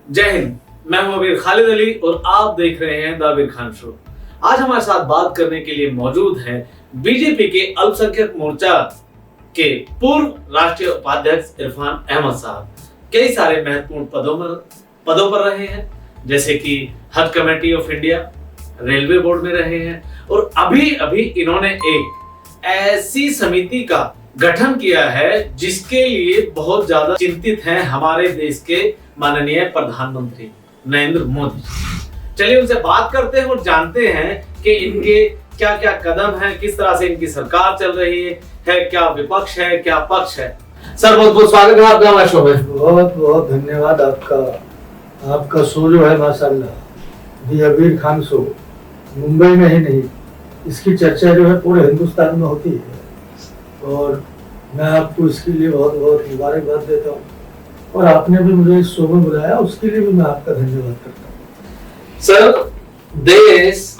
जय हिंद। मैं हूं अबीर खालिद अली और आप देख रहे हैं द अबीर खान शो। आज हमारे साथ बात करने के लिए मौजूद हैं बीजेपी के अल्पसंख्यक मोर्चा के पूर्व राष्ट्रीय उपाध्यक्ष इरफान अहमद साहब। कई सारे महत्वपूर्ण पदों पर रहे हैं, जैसे कि हज committee of India, railway board में रहे हैं और अभी इन्होंने एक ऐसी समिति का गठन किया है जिसके लिए बहुत ज्यादा चिंतित हैं हमारे देश के माननीय प्रधानमंत्री नरेंद्र मोदी। चलिए उनसे बात करते हैं और जानते हैं कि इनके क्या क्या कदम हैं, किस तरह से इनकी सरकार चल रही है, क्या विपक्ष है, क्या पक्ष है। सर बहुत बहुत स्वागत है आपका हमारे शो में। बहुत बहुत धन्यवाद आपका शो जो है माशाल्लाह दी अबीर खान शो मुंबई में ही नहीं, इसकी चर्चा जो है पूरे हिंदुस्तान में होती है और मैं आपको इसके लिए बहुत बहुत मुबारकबाद देता हूँ और आपने भी मुझे इस शो में बुलाया, उसके लिए भी मैं आपका धन्यवाद करता हूँ। सर, देश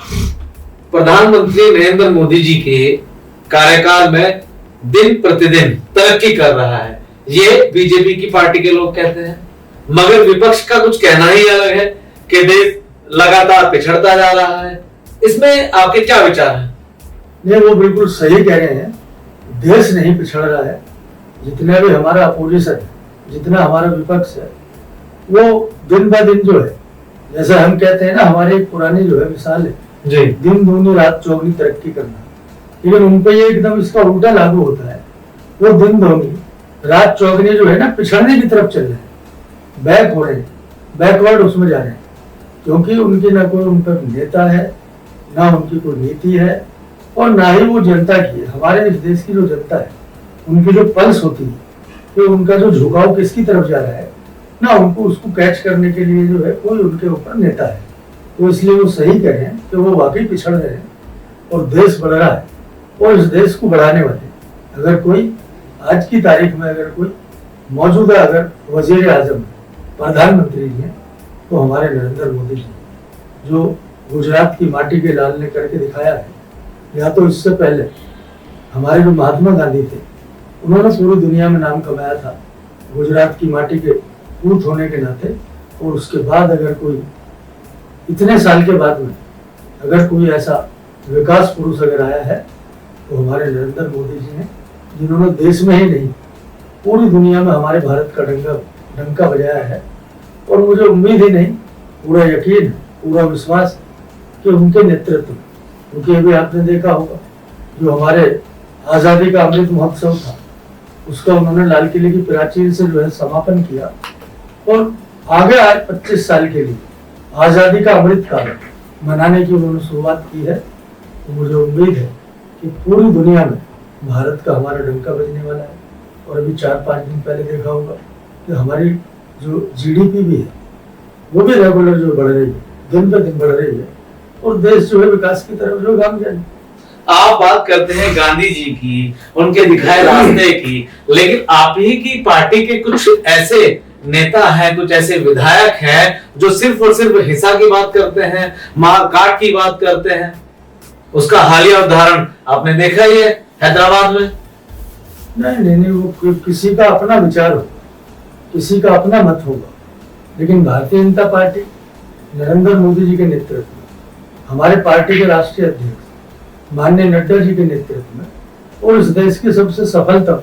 प्रधानमंत्री नरेंद्र मोदी जी के कार्यकाल में दिन प्रतिदिन तरक्की कर रहा है, ये बीजेपी की पार्टी के लोग कहते हैं, मगर विपक्ष का कुछ कहना ही अलग है कि देश लगातार पिछड़ता जा रहा है। इसमें आपके क्या विचार हैं? नहीं, वो बिल्कुल सही कह रहे हैं, देश नहीं पिछड़ रहा है। जितना भी हमारा अपोजिशन है, जितना हमारा विपक्ष है, वो दिन ब दिन जो है, जैसे हम कहते हैं ना, हमारी एक पुरानी जो है मिसाल है जी, दिन दूनी रात चौगनी तरक्की करना, लेकिन उन पर ये एकदम इसका उल्टा लागू होता है। वो दिन दूनी रात चौगनी जो है ना, पिछड़ने की तरफ चल रहे हैं, बैक हो रहे हैं, बैकवर्ड उसमें जा रहे हैं, क्योंकि उनकी ना कोई उन पर नेता है, ना उनकी कोई नीति है और ना ही वो जनता की है। हमारे इस देश की जो जनता है, उनकी जो पल्स होती है, तो उनका जो झुकाव किसकी तरफ जा रहा है ना, उनको उसको कैच करने के लिए जो है कोई उनके ऊपर नेता है। तो इसलिए वो सही कह रहे हैं कि वो वाकई पिछड़ रहे हैं और देश बढ़ रहा है। और इस देश को बढ़ाने वाले अगर कोई आज की तारीख में अगर कोई मौजूदा अगर वजीर आजम प्रधानमंत्री जी हैं तो हमारे नरेंद्र मोदी जी, जो गुजरात की माटी के लाल ने करके दिखाया है। या तो इससे पहले हमारे जो महात्मा गांधी थे, उन्होंने पूरी दुनिया में नाम कमाया था गुजरात की माटी के पूत होने के नाते। और उसके बाद अगर कोई इतने साल के बाद में अगर कोई ऐसा विकास पुरुष अगर आया है तो हमारे नरेंद्र मोदी जी ने, जिन्होंने देश में ही नहीं पूरी दुनिया में हमारे भारत का डंका बजाया है। और मुझे उम्मीद ही नहीं, पूरा यकीन, पूरा विश्वास कि उनके नेतृत्व में, क्योंकि अभी आपने देखा होगा जो हमारे आज़ादी का अमृत महोत्सव था, उसका उन्होंने लाल किले की प्राचीर से जो है समापन किया और आगे आज 25 साल के लिए आज़ादी का अमृत काल मनाने की उन्होंने शुरुआत की है। तो मुझे उम्मीद है कि पूरी दुनिया में भारत का हमारा डंका बजने वाला है। और अभी 4-5 दिन पहले देखा होगा कि हमारी जो जीडीपी भी है वो भी रेगुलर जो बढ़ रही है, दिन पे दिन बढ़ रही है और देश जो है विकास की तरफ जो गाम जाए। आप बात करते हैं गांधी जी की, उनके दिखाए रास्ते की, लेकिन आप ही की पार्टी के कुछ ऐसे नेता हैं, कुछ ऐसे विधायक हैं जो सिर्फ और सिर्फ हिंसा की बात करते हैं, मारकाट की बात करते हैं। उसका हालिया उदाहरण आपने देखा ही है हैदराबाद में। नहीं, वो किसी का अपना विचार होगा, किसी का अपना मत होगा, लेकिन भारतीय जनता पार्टी नरेंद्र मोदी जी के नेतृत्व में, हमारे पार्टी के राष्ट्रीय अध्यक्ष माननीय नड्डा जी के नेतृत्व में और इस देश के सबसे सफलतम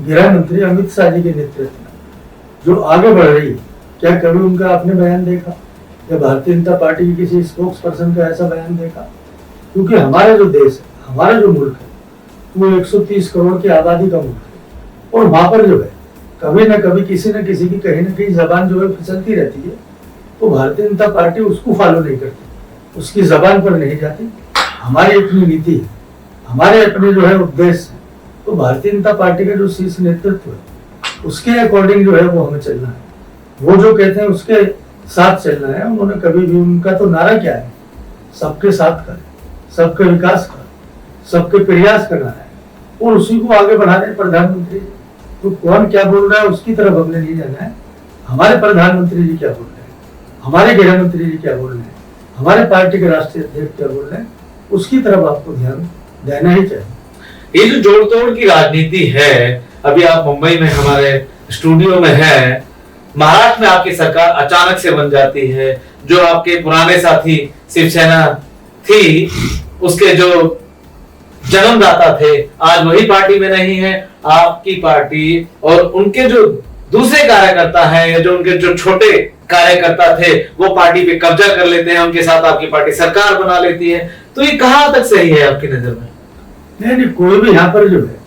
गृह मंत्री अमित शाह जी के नेतृत्व में जो आगे बढ़ रही है। क्या कभी उनका आपने बयान देखा या भारतीय जनता पार्टी के किसी स्पोक्स पर्सन का ऐसा बयान देखा? क्योंकि हमारा जो देश है, हमारा जो मुल्क है, वो 130 करोड़ की आबादी का मुल्क है और वहां पर जो है कभी न कभी किसी न किसी की कहीं ना कहीं जबान जो है फिसलती रहती है। तो भारतीय जनता पार्टी उसको फॉलो नहीं करती, उसकी जबान पर नहीं जाती। हमारी अपनी नीति है, हमारे अपने जो है उद्देश्य है। तो भारतीय जनता पार्टी का जो शीर्ष नेतृत्व है उसके अकॉर्डिंग जो है वो हमें चलना है, वो जो कहते हैं उसके साथ चलना है। उन्होंने कभी भी, उनका तो नारा क्या है, सबके साथ का, सबके विकास का, सबके प्रयास करना है और उसी को आगे बढ़ा रहे प्रधानमंत्री। तो कौन क्या बोल रहा है उसकी तरफ हमने नहीं जाना है। हमारे प्रधानमंत्री जी क्या बोल रहे हैं, हमारे गृह मंत्री जी क्या बोल रहे हैं, हमारे पार्टी के राष्ट्रीय अध्यक्ष क्या बोल रहे हैं, उसकी तरफ आपको ध्यान देना ही चाहिए। ये जो जोड़ तोड़ की राजनीति है, अभी आप मुंबई में हमारे स्टूडियो में है, महाराष्ट्र में आपकी सरकार अचानक से बन जाती है, जो आपके पुराने साथी शिवसेना थी उसके जो जन्मदाता थे आज वही पार्टी में नहीं है। आपकी पार्टी और उनके जो दूसरे कार्यकर्ता हैं या जो उनके जो छोटे कार्यकर्ता थे वो पार्टी पे कब्जा कर लेते हैं, उनके साथ आपकी पार्टी सरकार बना लेती है। तो ये कहां तक सही है आपकी नजर में? नहीं, कोई भी यहाँ पर जो है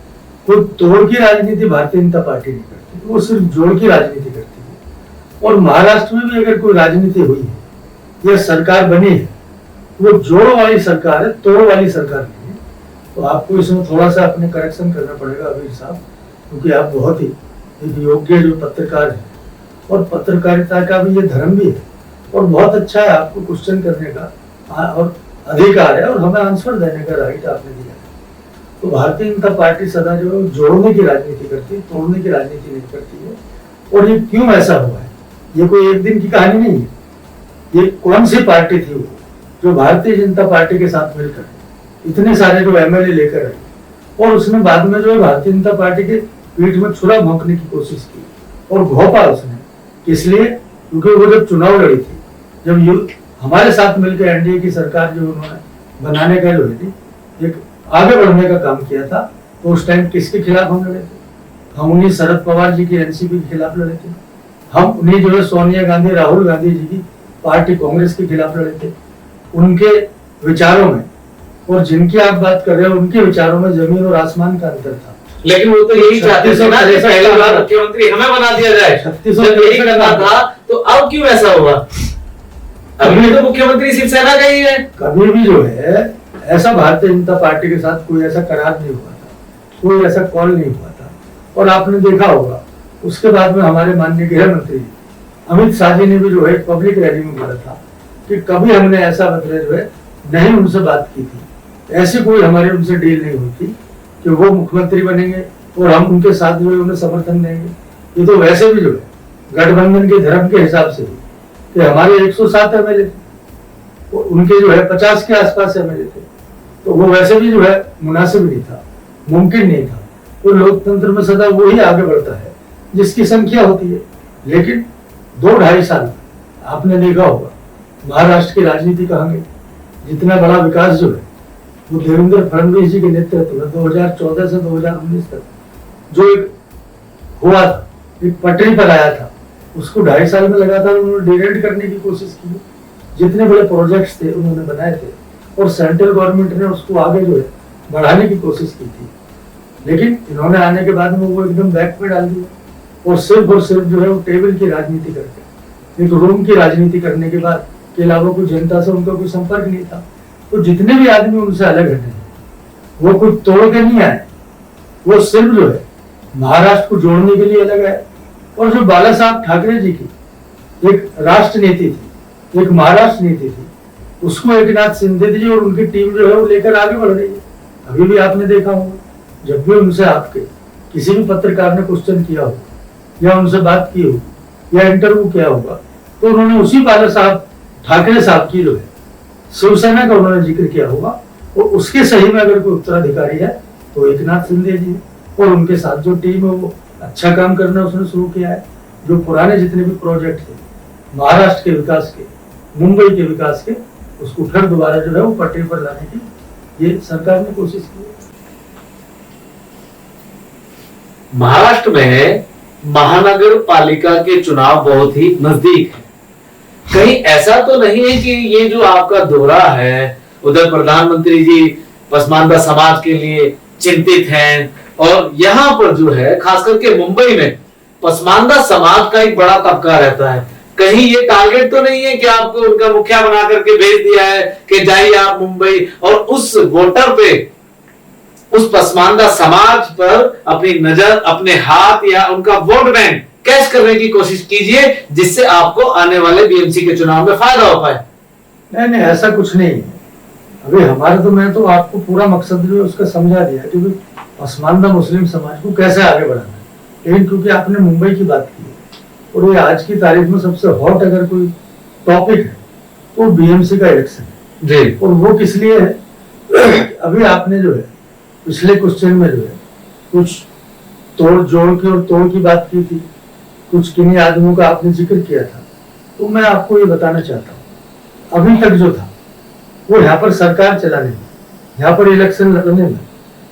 कोई तोड़ की राजनीति भारतीय जनता पार्टी नहीं करती, वो सिर्फ जोड़ की राजनीति करती है। और महाराष्ट्र में भी अगर कोई राजनीति हुई है या सरकार बनी है, वो जोड़ वाली सरकार है, तोड़ वाली सरकार नहीं है। तो आपको इसमें थोड़ा सा अपने करेक्शन करना पड़ेगा अमीर साहब, क्योंकि आप बहुत ही एक योग्य जो पत्रकार है और पत्रकारिता का भी ये धर्म भी है और बहुत अच्छा है आपको क्वेश्चन करने का और अधिकार है और हमें आंसर देने का राइट आपने दिया है। तो भारतीय जनता पार्टी सदा जो है जोड़ने की राजनीति करती है, तोड़ने की राजनीति नहीं करती है। और ये क्यों ऐसा हुआ है, ये कोई एक दिन की कहानी नहीं है। ये कौन सी पार्टी थी वो जो भारतीय जनता पार्टी के साथ मिलकर इतने सारे जो एमएलए लेकर आई और उसने बाद में जो है भारतीय जनता पार्टी के पीठ में छुरा भोंकने की कोशिश की और भोपा उसने, इसलिए क्योंकि वो जब चुनाव लड़ी थी, जब हमारे साथ मिलकर एनडीए की सरकार जो उन्होंने बनाने का जो है एक आगे बढ़ने का काम किया था, तो उस टाइम किसके खिलाफ हम लड़े थे? हम उन्हीं शरद पवार जी की एनसीपी के खिलाफ लड़े थे। हम उन्हीं जो है सोनिया गांधी, राहुल गांधी जी की पार्टी कांग्रेस के खिलाफ लड़े थे। उनके विचारों में और जिनकी आप बात कर रहे हो उनके विचारों में जमीन और आसमान का अंतर था। लेकिन वो तो यही चाहते थे ना कि पहली बार मुख्यमंत्री हमें बना दिया जाए, जब यही करना था तो अब क्यों ऐसा हुआ? अभी तो मुख्यमंत्री शिवसेना का ही है। कभी भी जो है ऐसा भारतीय जनता पार्टी के साथ कोई ऐसा करार नहीं हुआ था, कोई ऐसा कॉल नहीं हुआ था। और आपने देखा होगा उसके बाद में हमारे माननीय गृह मंत्री अमित शाह जी ने भी जो है पब्लिक रैली में बोला था कि कभी हमने ऐसा मतलब जो है नहीं उनसे बात की थी, ऐसी कोई हमारे उनसे डील नहीं हुई थी कि वो मुख्यमंत्री बनेंगे और हम उनके साथ जो है उन्हें समर्थन देंगे। ये तो वैसे भी जो है गठबंधन के धर्म के हिसाब से कि हमारे 107 एमएलए थे, उनके जो है 50 के आसपास एमएलए थे, तो वो वैसे भी जो है मुनासिब नहीं था, मुमकिन नहीं था। तो लोकतंत्र में सदा वो ही आगे बढ़ता है जिसकी संख्या होती है। लेकिन 2-2.5 साल आपने देखा होगा महाराष्ट्र की राजनीति कहांगे, जितना बड़ा विकास जो है वो देवेंद्र फडणवीस जी के नेतृत्व में 2014 से 2019 तक जो एक हुआ था, एक पटरी पर आया था, उसको 2.5 साल में लगातार उन्होंने डिरेड करने की कोशिश की। जितने बड़े प्रोजेक्ट्स थे उन्होंने बनाए थे और सेंट्रल गवर्नमेंट ने उसको आगे जो है बढ़ाने की कोशिश की थी। लेकिन इन्होंने आने के बाद में वो एकदम बैक पे डाल दिया और सिर्फ जो है वो टेबल की राजनीति करके, एक रूम की राजनीति करने के बाद के अलावा कोई जनता से उनका कोई संपर्क नहीं था। तो जितने भी आदमी उनसे अलग हटे वो कुछ तोड़ के नहीं आए, वो सिर्फ जो है महाराष्ट्र को जोड़ने के लिए अलग है। और जो बाला साहब ठाकरे जी की एक राष्ट्र नीति थी, एक महाराष्ट्र नीति थी, उसको एकनाथ शिंदे जी और उनकी टीम जो है वो लेकर आगे बढ़ रही है। अभी भी आपने देखा होगा जब भी उनसे आपके किसी भी पत्रकार ने क्वेश्चन किया हो या उनसे बात की हो या इंटरव्यू किया होगा तो उन्होंने उसी बाला साहब ठाकरे साहब की जो है शिवसेना का उन्होंने जिक्र किया होगा। और उसके सही में अगर कोई उत्तराधिकारी है तो एकनाथ शिंदे जी और उनके साथ जो टीम है वो अच्छा काम करना उसने शुरू किया है। जो पुराने जितने भी प्रोजेक्ट थे महाराष्ट्र के विकास के, मुंबई के विकास के, उसको फिर दोबारा जो है वो पटरी पर लाने की ये सरकार ने कोशिश की। महाराष्ट्र में महानगर पालिका के चुनाव बहुत ही नजदीक है। कहीं ऐसा तो नहीं है कि ये जो आपका दौरा है उधर प्रधानमंत्री जी पसमानदा समाज के लिए चिंतित हैं और यहाँ पर जो है खास करके मुंबई में पसमानदा समाज का एक बड़ा तबका रहता है, कहीं ये टारगेट तो नहीं है कि आपको उनका मुखिया बना करके भेज दिया है कि जाइए आप मुंबई और उस वोटर पे, उस पसमानदा समाज पर अपनी नजर, अपने हाथ या उनका वोट बैंक कैश करने की कोशिश कीजिए जिससे आपको आने वाले बीएमसी के चुनाव में फायदा हो पाए। नहीं, ऐसा कुछ नहीं है। अभी हमारे तो मैं तो आपको पूरा मकसद जो है उसका समझा दिया कि पसमानदा मुस्लिम समाज को कैसे आगे बढ़ाना है। लेकिन क्योंकि आपने मुंबई की बात की और ये आज की तारीख में सबसे हॉट अगर कोई टॉपिक है तो बीएमसी का इलेक्शन है जी। और वो किस लिए है, अभी आपने जो है पिछले क्वेश्चन में जो है कुछ तोड़ जोड़ की और तोड़ की बात की थी। कुछ किन्हीं आदमियों का आपने जिक्र किया था, तो मैं आपको ये बताना चाहता हूँ, अभी तक जो था वो यहाँ पर सरकार चलाने में, यहाँ पर इलेक्शन लड़ने में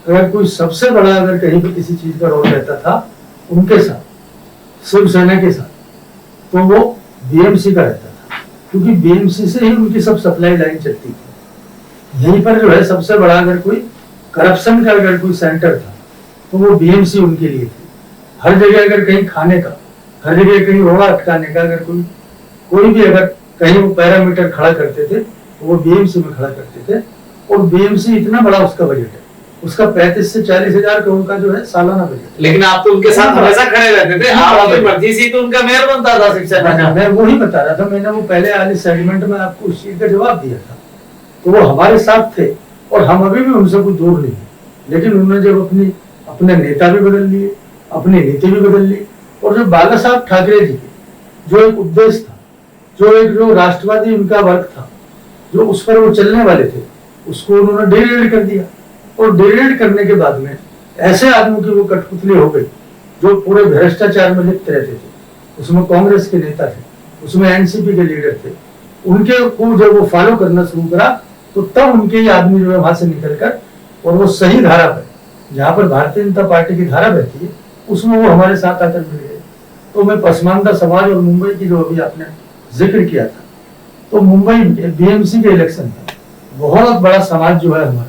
अगर कोई सबसे बड़ा अगर कहीं भी किसी चीज का रोल रहता था उनके साथ, शिवसेना के साथ, तो वो बीएमसी का रहता था, क्योंकि बीएमसी से ही उनकी सब सप्लाई लाइन चलती थी। यहीं पर जो है सबसे बड़ा अगर कोई करप्शन का अगर कोई सेंटर था तो वो बीएमसी उनके लिए थी। हर जगह अगर कहीं खाने का, हर जगह कहीं रोड़ा अटकाने का अगर कोई भी अगर कहीं वो पैरामीटर खड़ा करते थे तो वो बीएमसी में खड़ा करते थे। और बीएमसी इतना बड़ा उसका बजट है, उसका 35 से 40 हजार करोड़ का जो है सालाना बजट। लेकिन आप तो उनके साथ हमेशा खड़े रहते थे, आप अपनी मर्जी से तो उनका मेयर बनता था शिवसेना का। मैं वही बता रहा था, मैंने वो पहले वाले सेगमेंट में आपको उस चीज का जवाब दिया था। तो वो हमारे साथ थे और हम अभी भी उनसे कोई दूर नहीं, लेकिन उन्होंने जब अपने नेता भी बदल लिए, अपनी नीति भी बदल ली, और जो बाला साहब ठाकरे जी के जो एक उद्देश्य था, जो राष्ट्रवादी उनका वर्ग था, जो उस पर वो चलने वाले थे, उसको उन्होंने डिरेल कर दिया। और डिरेल करने के बाद में ऐसे आदमी की वो कठपुतली हो गई जो पूरे भ्रष्टाचार में लिप्त रहते थे। उसमें कांग्रेस के नेता थे, उसमें एनसीपी के लीडर थे, उनके को जब वो फॉलो करना शुरू करा तो तब उनके ही आदमी जो है वहां से निकलकर और वो सही धारा पर, जहां पर भारतीय जनता पार्टी की धारा बहती है, उसमें वो हमारे साथ आकर मिल गए। तो मैं पसमानदा समाज और मुंबई की जो अभी आपने जिक्र किया था, तो मुंबई में बीएमसी के इलेक्शन था, बहुत बड़ा समाज जो है हमारा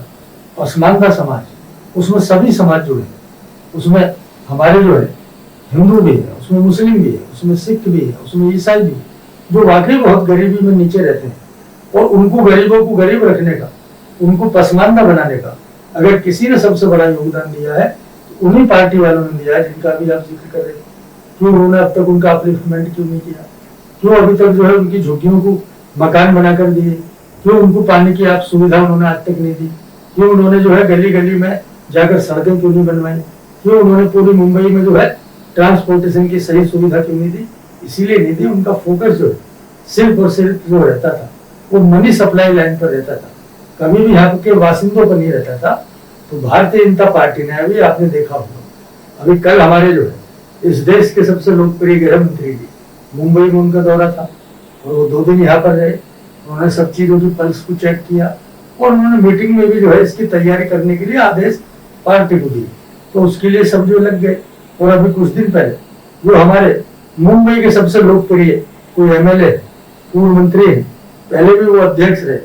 पसमानदा समाज, उसमें सभी समाज जुड़े हैं। उसमें हमारे जो है हिंदू भी है, उसमें मुस्लिम भी है, उसमें सिख भी है, उसमें ईसाई भी है, जो वाकई बहुत गरीबी में नीचे रहते हैं। और उनको गरीबों को गरीब रखने का, उनको पसमानदा बनाने का अगर किसी ने सबसे बड़ा योगदान दिया है तो उन्हीं पार्टी वालों ने दिया है जिनका अभी आप जिक्र कर रहे थे। क्यों उन्होंने अब तक उनका अपलिफ्टमेंट क्यों नहीं किया? क्यों अभी तक जो है उनकी झुग्गियों को मकान बनाकर दिए? क्यों उनको पानी की आप सुविधा उन्होंने आज तक नहीं दी? क्यों उन्होंने जो है गली गली में जाकर सड़कें क्यों नहीं बनवाई? क्यों उन्होंने पूरी मुंबई में जो है ट्रांसपोर्टेशन की सही सुविधा क्यों नहीं दी? इसीलिए नहीं दी, उनका फोकस जो है सिर्फ और सिर्फ जो रहता था वो मनी सप्लाई लाइन पर रहता था, कभी भी यहाँ के बासिंदों पर नहीं रहता था। तो भारतीय जनता पार्टी ने, अभी आपने देखा होगा, अभी कल हमारे जो है इस देश के सबसे लोकप्रिय गृह मंत्री जी, मुंबई में उनका दौरा था और वो 2 दिन यहाँ पर रहे। उन्होंने सब चीजों की पल्स को चेक किया और उन्होंने मीटिंग में भी जो है इसकी तैयारी करने के लिए आदेश पार्टी को दिए। तो उसके लिए सब जो लग गए। और अभी कुछ दिन पहले जो हमारे मुंबई के सबसे लोकप्रिय कोई एमएलए, पूर्व मंत्री है, पहले भी वो अध्यक्ष रहे,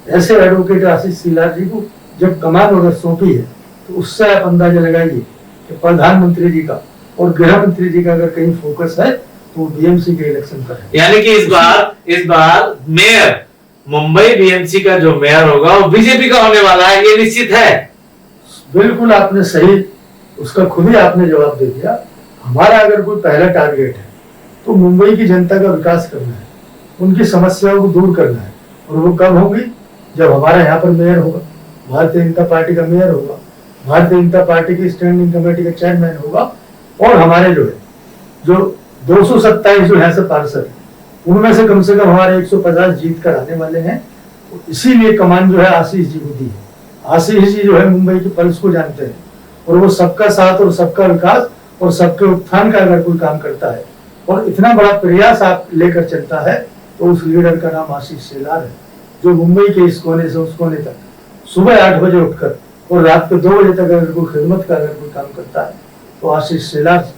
ऐसे एडवोकेट आशीष सिलार जी को जब कमान अगर सौंपी है तो उससे आप अंदाजा लगाइए कि प्रधानमंत्री जी का और गृह मंत्री जी का अगर कहीं फोकस है तो बीएमसी के इलेक्शन पर है। यानी कि इस बार मेयर, मुंबई बीएमसी का जो मेयर होगा वो बीजेपी का होने वाला है, ये निश्चित है। बिल्कुल आपने सही, उसका खुद ही आपने जवाब दे दिया। हमारा अगर कोई पहला टारगेट है तो मुंबई की जनता का विकास करना है, उनकी समस्याओं को दूर करना है। और वो कब होगी? जब हमारा यहाँ पर मेयर होगा, भारतीय जनता पार्टी का मेयर होगा, भारतीय जनता पार्टी की स्टैंडिंग कमेटी का चेयरमैन होगा, और हमारे जो है जो 227 जो यहाँ से पार्षद है उनमें से कम हमारे 150 जीत कर आने वाले हैं। तो इसीलिए कमान जो है आशीष जी को दी है। आशीष जी जो है मुंबई की पल्स को जानते हैं और वो सबका साथ और सबका विकास और सबके उत्थान का अगर कोई काम करता है और इतना बड़ा प्रयास आप लेकर चलता है तो उस लीडर का नाम आशीष शेलार है, जो मुंबई के इस कोने से उस कोने तक सुबह 8 बजे उठकर और रात के 2 बजे तक अगर कोई खिदमत का अगर कोई काम करता है तो आशीष शेलार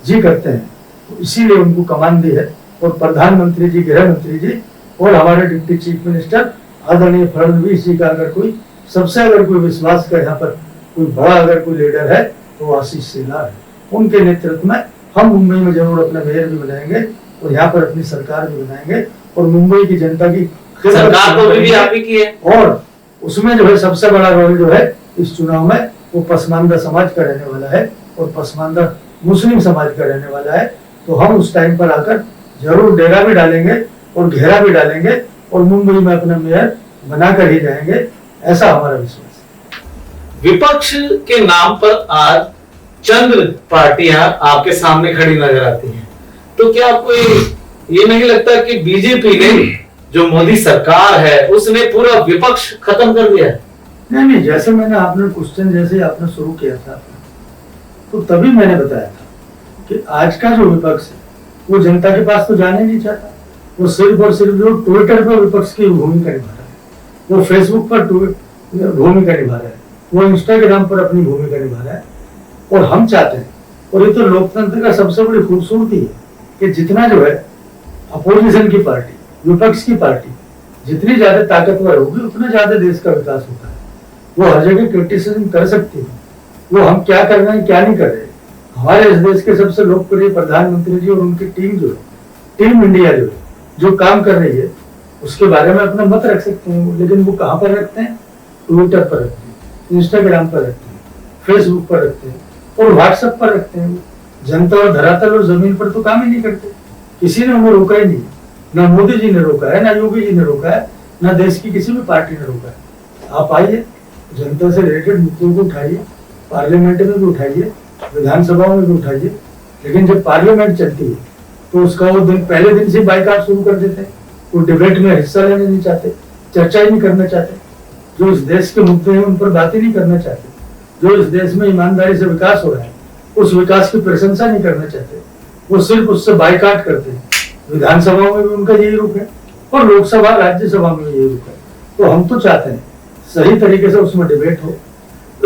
जी करते हैं। तो इसीलिए उनको कमान दी है। और प्रधानमंत्री जी, गृह मंत्री जी और हमारे डिप्टी चीफ मिनिस्टर आदरणीय फडणवीस जी का अगर कोई सबसे अगर कोई विश्वास का यहाँ पर कोई बड़ा अगर कोई लीडर है तो आशीष शेलार है। उनके नेतृत्व में हम मुंबई में जरूर अपना मेयर भी बनाएंगे और यहाँ पर अपनी सरकार भी बनाएंगे और मुंबई की जनता की सरकार तो भी आप ही की है। और उसमें जो है सबसे बड़ा रोल जो है इस चुनाव में वो पसमानदा समाज का रहने वाला है और पसमानदा मुस्लिम समाज का रहने वाला है। तो हम उस टाइम पर आकर जरूर डेरा भी डालेंगे और घेरा भी डालेंगे और मुंबई में अपना मेयर बनाकर ही जाएंगे, ऐसा हमारा विश्वास है। विपक्ष के नाम पर आज चंद पार्टियां आपके सामने खड़ी नजर आती हैं, तो क्या आपको ये नहीं लगता कि बीजेपी ने, जो मोदी सरकार है, उसने पूरा विपक्ष खत्म कर दिया है? नहीं, जैसे मैंने आपने क्वेश्चन जैसे आपने शुरू किया था तो तभी मैंने बताया था कि आज का जो विपक्ष है वो जनता के पास तो जाने नहीं चाहता। वो सिर्फ और सिर्फ जो ट्विटर पर विपक्ष की भूमिका निभा रहा है, वो फेसबुक पर भूमिका निभा रहा है, वो इंस्टाग्राम पर अपनी भूमिका निभा रहा है। और हम चाहते हैं, और ये तो लोकतंत्र का सबसे बड़ी खूबसूरती है कि जितना जो है अपोजिशन की पार्टी, विपक्ष की पार्टी जितनी ज्यादा ताकतवर होगी उतना ज्यादा देश का विकास होता है। वो हर जगह क्रिटिसिज्म कर सकती है, वो हम क्या कर रहे हैं क्या नहीं कर रहे। हमारे इस देश के सबसे लोकप्रिय प्रधानमंत्री जी और उनकी टीम जो है, टीम इंडिया जो है, जो काम कर रही है उसके बारे में अपना मत रख सकते हैं, लेकिन वो कहाँ पर रखते हैं? ट्विटर पर रखते हैं, इंस्टाग्राम पर रखते हैं, फेसबुक पर रखते हैं और व्हाट्सएप पर रखते हैं। जनता और धरातल और जमीन पर तो काम ही नहीं करते। किसी ने उन्हें रोका ही नहीं, ना मोदी जी ने रोका है, ना योगी जी ने रोका है, ना देश की किसी भी पार्टी ने रोका है। आप आइए, जनता से रिलेटेड मुद्दों को उठाइए, पार्लियामेंट में भी उठाइए, विधानसभाओं में भी उठाइए, लेकिन जब पार्लियामेंट चलती है तो उसका वो दिन पहले दिन से बाइकाट शुरू कर देते हैं। वो डिबेट में हिस्सा लेना नहीं चाहते, चर्चा ही नहीं करना चाहते, जो इस देश के मुद्दे हैं उन पर बात ही नहीं करना चाहते, जो इस देश में ईमानदारी से विकास हो रहा है उस विकास की प्रशंसा नहीं करना चाहते, वो सिर्फ उससे बाइकाट करते हैं। विधानसभाओं में भी उनका यही रुख है और लोकसभा राज्यसभा में यही रुख है। तो हम तो चाहते हैं सही तरीके से उसमें डिबेट हो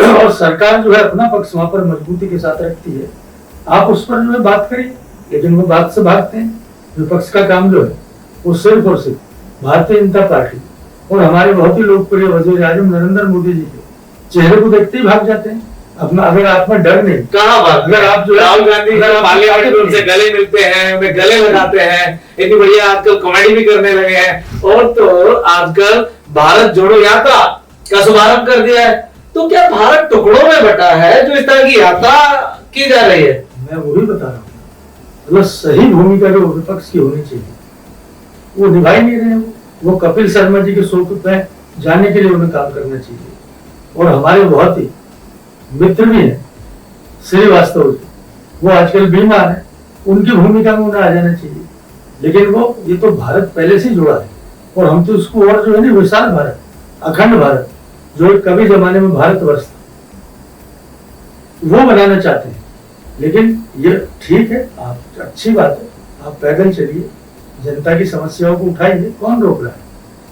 और सरकार जो है अपना पक्ष वहां पर मजबूती के साथ रखती है, आप उस पर जो है बात करिए, लेकिन वो बात से भागते हैं। विपक्ष का काम जो है वो सिर्फ और सिर्फ भारतीय जनता पार्टी और हमारे बहुत ही लोकप्रिय वजीर आजम नरेंद्र मोदी जी के चेहरे को देखते ही भाग जाते हैं। अपना अगर आप में डर नहीं, कहाँ बात, अगर आप जो राहुल गांधी पार्लियामेंट में उनसे गले मिलते हैं, उन्हें गले लगाते हैं, इतनी बढ़िया आजकल कॉमेडी भी करने लगे हैं, और तो आजकल भारत जोड़ो यात्रा का शुभारंभ कर दिया है। तो क्या भारत टुकड़ों में बटा है जो इस तरह की यात्रा की जा रही है? मैं वही बता रहा हूँ, मतलब सही भूमिका जो विपक्ष की होनी चाहिए वो निभा ही नहीं रहे हैं। वो कपिल शर्मा जी के शो पे जाने के लिए उन्हें काम करना चाहिए। और हमारे बहुत ही मित्र भी हैं श्रीवास्तव जी, वो आजकल बीमार है, उनकी भूमिका में उन्हें आ जाना चाहिए। लेकिन वो ये तो भारत पहले से जुड़ा है और हम तो उसको और जो है ना विशाल भारत, अखंड भारत, जो एक कभी जमाने में भारतवर्ष था, वो बनाना चाहते हैं। लेकिन ये ठीक है, आप अच्छी बात है, आप पैदल चलिए, जनता की समस्याओं को उठाइए, कौन रोक रहा है?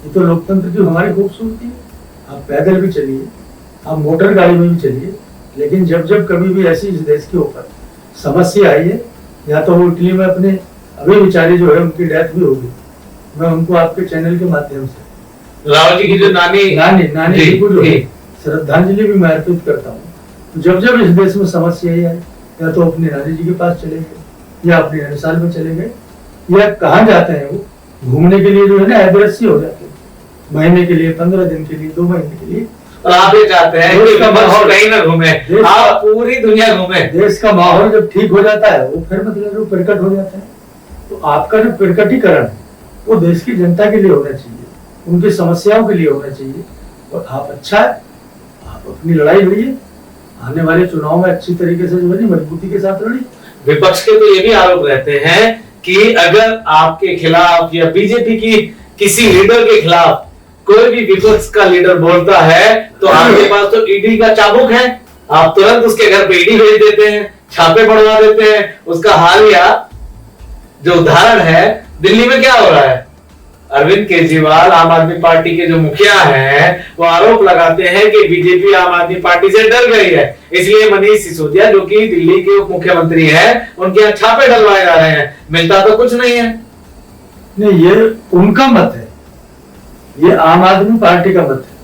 ये तो लोकतंत्र की हमारी खूबसूरती है। आप पैदल भी चलिए, आप मोटर गाड़ी में भी चलिए, लेकिन जब जब कभी भी ऐसी इस देश के ऊपर समस्या आई है, या तो वो इटली में अपने अभी बेचारे जो है उनकी डेथ भी होगी, मैं उनको आपके चैनल के माध्यम से राहुल जी की जो नानी जी को जो है श्रद्धांजलि भी मैं अर्पित करता हूँ। तो जब जब इस देश में समस्या आई, या तो अपने नानी जी के पास चले गए, या अपने ननिहाल में चले गए, या कहाँ जाते हैं वो घूमने के लिए जो है ना अदृश्य हो जाते हैं, महीने के लिए, 15 दिन के लिए, 2 महीने के लिए। और आप ये चाहते हैं कि माहौल कहीं ना घूमे, आप पूरी दुनिया घूमे। देश का माहौल जब ठीक हो जाता है वो फिर मतलब जो प्रकट हो जाता है। तो आपका जो प्रकटीकरण है वो देश की जनता के लिए होना चाहिए, उनकी समस्याओं के लिए होना चाहिए। और आप अच्छा है, आप अपनी लड़ाई लड़िए, आने वाले चुनाव में अच्छी तरीके से जो है मजबूती के साथ लड़िए। विपक्ष के तो ये भी आरोप रहते हैं कि अगर आपके खिलाफ या बीजेपी की किसी लीडर के खिलाफ कोई भी विपक्ष का लीडर बोलता है तो आपके पास तो ईडी का चाबुक है, आप तुरंत उसके घर पे ईडी भेज देते हैं, छापे पड़वा देते हैं। उसका हालिया जो उदाहरण है, दिल्ली में क्या हो रहा है, अरविंद केजरीवाल आम आदमी पार्टी के जो मुखिया हैं वो आरोप लगाते हैं कि बीजेपी आम आदमी पार्टी से डर गई है, इसलिए मनीष सिसोदिया जो कि दिल्ली के उप मुख्यमंत्री हैं उनके यहाँ छापे डलवाए जा रहे हैं। मिलता तो कुछ नहीं है। नहीं, ये उनका मत है, ये आम आदमी पार्टी का मत है,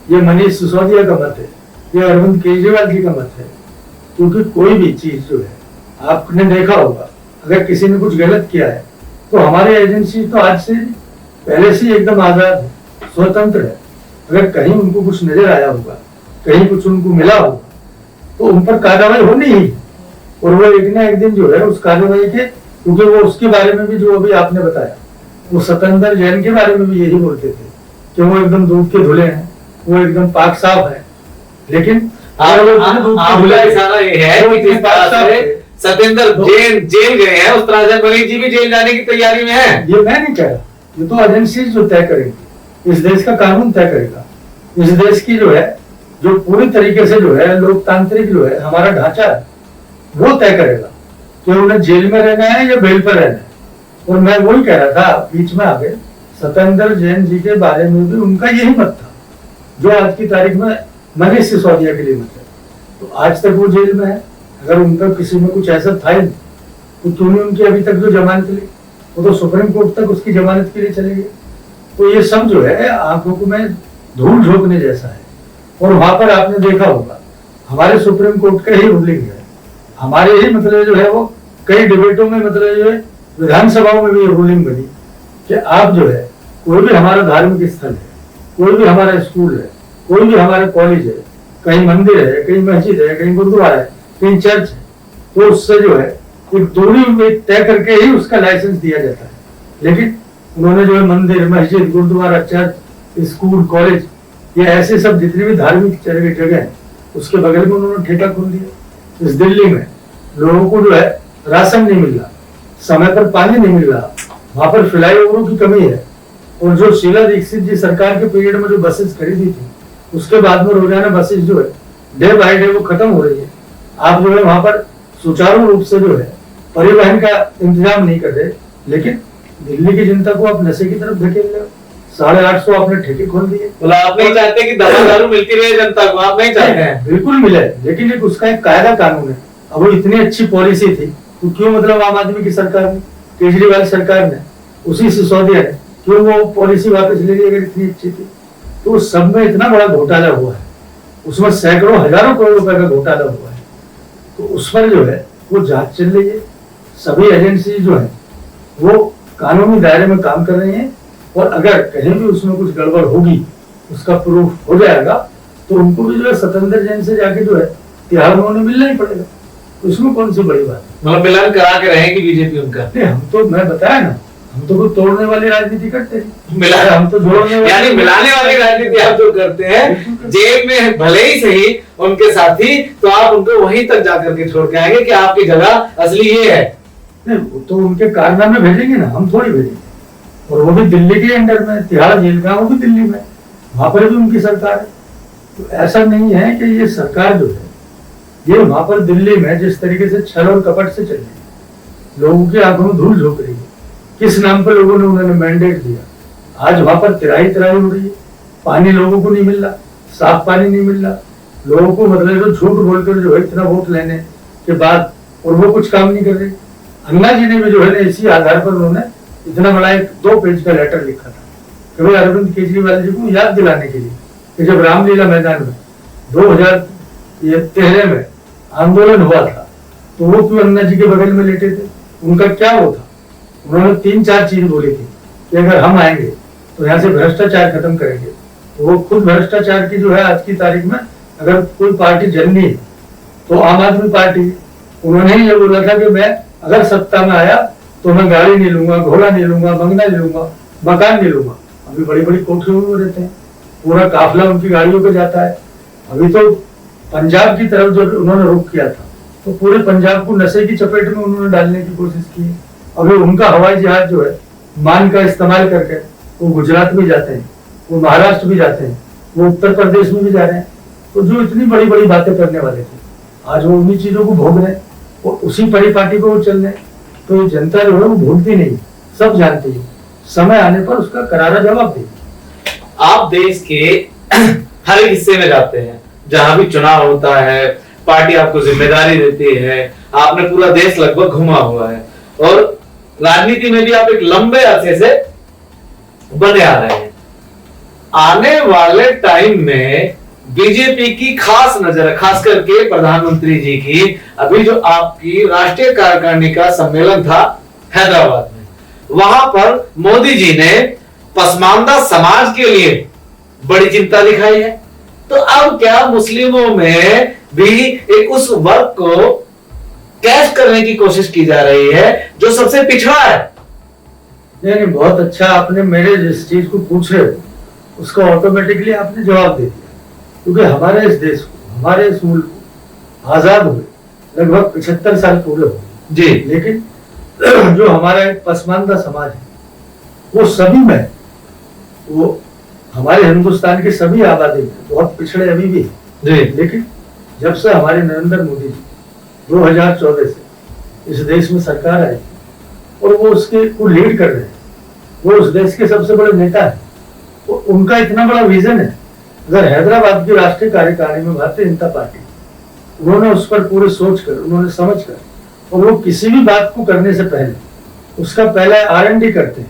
ये मनीष सिसोदिया का मत है, ये अरविंद केजरीवाल जी का मत है। क्योंकि कोई भी चीज जो है आपने देखा होगा, अगर किसी ने कुछ गलत किया है तो हमारी एजेंसी तो आज से पहले से एकदम आजाद है, स्वतंत्र है। अगर कहीं उनको कुछ नजर आया होगा, कहीं कुछ उनको मिला होगा तो उन पर कार्रवाई होनी ही, और वो एक ना एक दिन जो है उस कार्रवाई के, क्योंकि वो उसके बारे में भी जो अभी आपने बताया, वो सतेंद्र जैन के बारे में भी यही बोलते थे कि वो एकदम दूध के धुले हैं, वो एकदम पाक साफ है। लेकिन इशारा ये है कि जिस तरह से सतेंद्र जैन जेल गए हैं उस तरह से मनीष जी भी जेल जाने की तैयारी में है। ये मैं नहीं कह रहा, ये तो एजेंसी जो तय करेगी, इस देश का कानून तय करेगा। इस देश की जो है, जो पूरी तरीके से जो है लोकतांत्रिक जो है हमारा ढांचा है, वो तय करेगा कि उन्हें जेल में रहना है या बेल पर रहना है। और मैं वही कह रहा था बीच में आगे, सत्येंद्र जैन जी के बारे में भी उनका यही मत था जो आज की तारीख में मनीष सिसोदिया के लिए मत है। तो आज तक वो जेल में है। अगर उन पर किसी में कुछ ऐसा था ही तो क्यों नहीं उनकी अभी तक जो जमानत ली, वो तो सुप्रीम कोर्ट तक उसकी जमानत के लिए चले गए। तो ये सब जो है आंखों में धूल झोंकने जैसा है। और वहां पर आपने देखा होगा हमारे सुप्रीम कोर्ट का ही रूलिंग है, हमारे ही मतलब जो है वो कई डिबेटों में मतलब जो है विधानसभाओं में भी ये रूलिंग बनी कि आप जो है कोई भी हमारा धार्मिक स्थल है, कोई भी हमारा स्कूल है, कोई भी हमारा कॉलेज है, कहीं मंदिर है, कहीं मस्जिद है, कहीं गुरुद्वारा है, कहीं चर्च है, तो उससे जो है एक दूरी तय करके ही उसका लाइसेंस दिया जाता है। लेकिन उन्होंने जो है मंदिर, मस्जिद, गुरुद्वारा, चर्च, स्कूल, कॉलेज, ये ऐसे सब जितनी भी धार्मिक जगह है उसके बगल में उन्होंने ठेका खोल दिया। इस दिल्ली में लोगों को जो है राशन नहीं मिल रहा, समय पर पानी नहीं मिल रहा, वहां पर फ्लाईओवरों की कमी है। और जो शीला दीक्षित जी सरकार के पीरियड में जो बसेस खरीदी थी उसके बाद में रोजाना बसेस जो है डे बाय डे वो खत्म हो रही है। आप जो है वहां पर सुचारू रूप से जो है परिवहन का इंतजाम नहीं कर रहे, लेकिन दिल्ली की जनता को आप नशे की तरफ धकेल रहे हो। 850 आपने ठेके खोल दिए। बोला आप नहीं चाहते कि दवा दारू मिलती रहे जनता को, आप नहीं चाहते हैं? बिल्कुल मिले, लेकिन एक उसका एक कायदा कानून है। अब वो इतनी अच्छी पॉलिसी थी तो क्यों मतलब आम आदमी की सरकार ने, केजरीवाल सरकार ने, उसी सिसोदिया ने क्यों वो पॉलिसी वापस ले ली अगर इतनी अच्छी थी? तो सब में इतना बड़ा घोटाला हुआ है, उसमें सैकड़ों हजारों करोड़ रुपए का घोटाला हुआ है। तो उस पर जो है वो जांच चल रही है। सभी एजेंसी जो है वो कानूनी दायरे में काम कर रही है और अगर कहीं भी उसमें कुछ गड़बड़ होगी उसका प्रूफ हो जाएगा तो उनको भी जो है सत्येंद्र जैन से जाके जो है तिहाड़ में उन्हें मिलना ही पड़ेगा। तो इसमें कौन सी बड़ी बात है? मतलब मिलान करा के रहेगी बीजेपी उनका? हम तो, मैं बताया ना, हम तो कोई तोड़ने वाली राजनीति करते हैं, मिला हम तो जोड़ने वाली, यानी मिलाने वाली राजनीति आप जो करते हैं, जेल में भले ही सही उनके साथी, तो आप उनको वहीं तक जाकर के छोड़ के आएंगे कि आपकी जगह असली ये है। नहीं, वो तो उनके कारनामे भेजेंगे ना, हम थोड़ी भेजेंगे। और वो भी दिल्ली के अंडर में, तिहाड़ जेल का वो भी दिल्ली में, वहां पर भी उनकी सरकार है। तो ऐसा नहीं है कि ये सरकार जो है ये वहां पर दिल्ली में जिस तरीके से छल और कपट से चल रही है, लोगों की आंखों में धूल झोंक रही है। किस नाम पर लोगों ने उन्होंने मैंडेट दिया, आज वहां पर तिराही तिराही हो रही है, पानी लोगों को नहीं मिल रहा, साफ पानी नहीं मिल रहा, लोगों को मतलब जो झूठ बोलकर जो है इतना वोट लेने के बाद और वो कुछ काम नहीं कर रहे। अन्ना जी ने भी जो है इसी आधार पर उन्होंने इतना बड़ा एक 2 पेज का लेटर लिखा था कि भाई अरविंद केजरीवाल जी को याद दिलाने के लिए कि जब रामलीला मैदान में 2013 में आंदोलन हुआ था तो वो क्यों अन्ना जी के बगल में लेटे थे, उनका क्या वो था। उन्होंने 3-4 चीज बोली थी कि अगर हम आएंगे तो यहाँ से भ्रष्टाचार खत्म करेंगे। तो वो खुद भ्रष्टाचार की जो है आज की तारीख में अगर कोई पार्टी जननी है तो आम आदमी पार्टी। उन्होंने ही ये बोला था कि मैं अगर सत्ता में आया तो मैं गाड़ी नहीं लूंगा, घोड़ा नहीं लूंगा, बंगला नहीं लूंगा, मकान नहीं लूंगा। अभी बड़ी बड़ी कोठरियों में रहते हैं, पूरा काफिला उनकी गाड़ियों पे जाता है। अभी तो पंजाब की तरफ जब उन्होंने रुख किया था तो पूरे पंजाब को नशे की चपेट में उन्होंने डालने की कोशिश की। अभी उनका हवाई जहाज जो है मान का इस्तेमाल करके वो गुजरात भी जाते हैं, वो महाराष्ट्र भी जाते हैं, वो उत्तर प्रदेश में भी जा रहे हैं। तो जो इतनी बड़ी बड़ी बातें करने वाले थे आज वो उन्हीं चीजों को भोग रहे हैं, वो उसी परिपाटी को वो चल रहे हैं। तो ये जनता जो है वो भूलती नहीं, सब जानती है, समय आने पर उसका करारा जवाब देगी। आप देश के हर एक हिस्से में जाते हैं जहां भी चुनाव होता है, पार्टी आपको जिम्मेदारी देती है, आपने पूरा देश लगभग घुमा हुआ है और राजनीति में भी आप एक लंबे अरसे से बने आ रहे हैं। आने वाले टाइम में बीजेपी की खास नजर है, खास करके प्रधानमंत्री जी की। अभी जो आपकी राष्ट्रीय कार्यकारिणी का सम्मेलन था हैदराबाद में, वहां पर मोदी जी ने पसमानदा समाज के लिए बड़ी चिंता दिखाई है। तो अब क्या मुस्लिमों में भी एक उस वर्ग को कैश करने की कोशिश की जा रही है जो सबसे पिछड़ा है? नहीं, बहुत अच्छा आपने मेरे जिस चीज को पूछ रहे हो उसका ऑटोमेटिकली आपने जवाब दे दिया। क्योंकि हमारे इस देश को, हमारे इस मुल्क को आजाद हुए लगभग 75 साल पूरे हो जी, लेकिन जो हमारा एक पसमानदा समाज है वो सभी में, वो हमारे हिंदुस्तान की सभी आबादी में बहुत पिछड़े अभी भी है। लेकिन जब से हमारे नरेंद्र मोदी जी 2014 से इस देश में सरकार आई और वो उसके को लीड कर रहे हैं, वो उस देश के सबसे बड़े नेता है, तो उनका इतना बड़ा विजन है। अगर हैदराबाद की राष्ट्रीय कार्यकारिणी में भारतीय जनता पार्टी, उन्होंने उस पर पूरे सोच कर, उन्होंने समझ कर, और वो किसी भी बात को करने से पहले उसका पहले R&D करते हैं,